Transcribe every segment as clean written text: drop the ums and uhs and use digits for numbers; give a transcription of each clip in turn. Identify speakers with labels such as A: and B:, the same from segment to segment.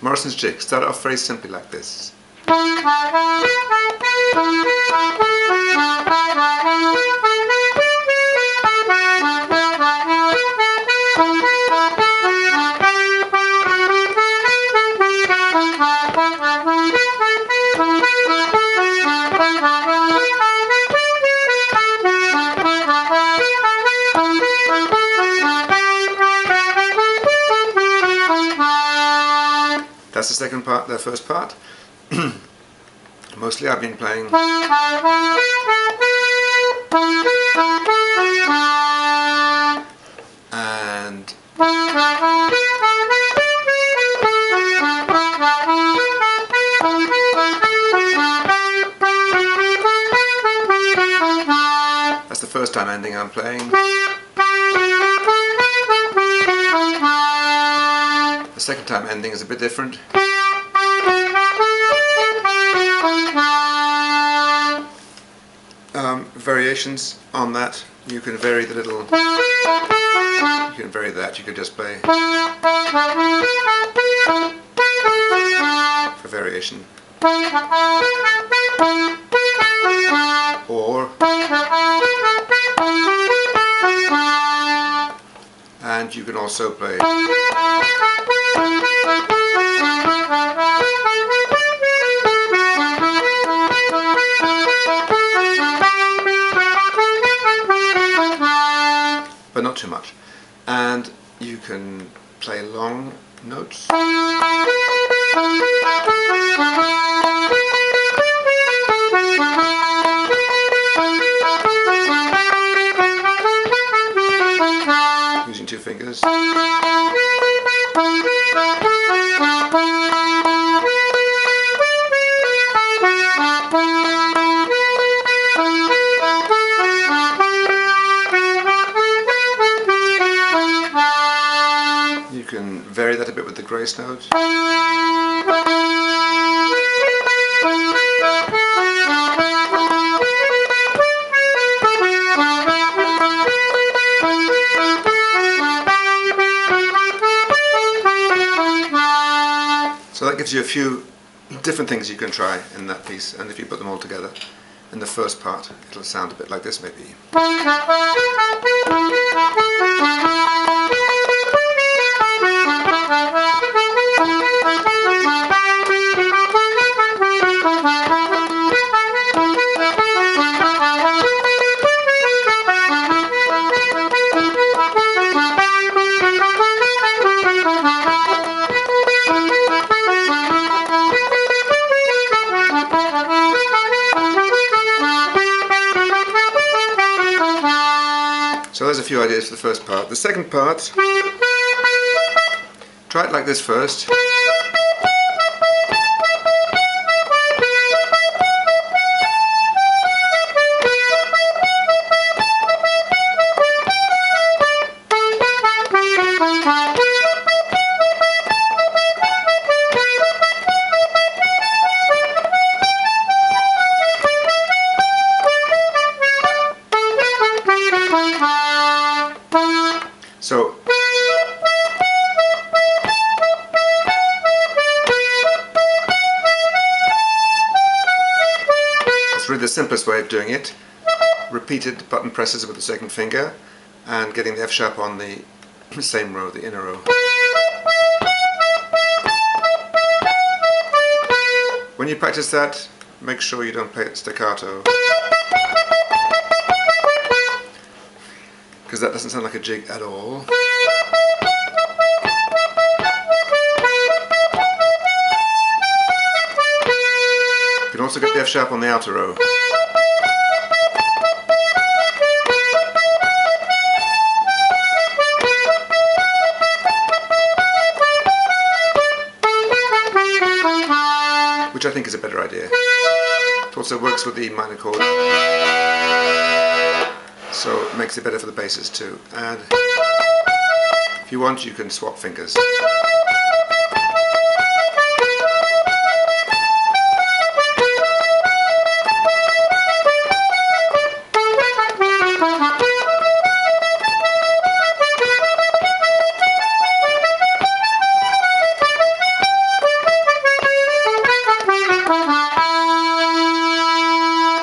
A: Morrison's jig. Start off very simply like this. That's the second part, the first part. Mostly I've been playing and that's the first time ending I'm playing. The second time ending is a bit different. Variations on that. You can vary the little. You can vary that. You could just play for variation, or and you can also play. But not too much. And you can play long notes. Using two fingers. You can vary that a bit with the grace note. So that gives you a few different things you can try in that piece, and if you put them all together in the first part, it'll sound a bit like this maybe. So there's a few ideas for the first part. The second part, try it like this first. So it's really the simplest way of doing it. Repeated button presses with the second finger and getting the F sharp on the same row, the inner row. When you practice that, make sure you don't play it staccato, because that doesn't sound like a jig at all. You can also get the F sharp on the outer row. Which I think is a better idea. It also works with the minor chord, so it makes it better for the basses too. And if you want, you can swap fingers.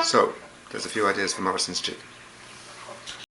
A: So, there's a few ideas for Morrison's jig.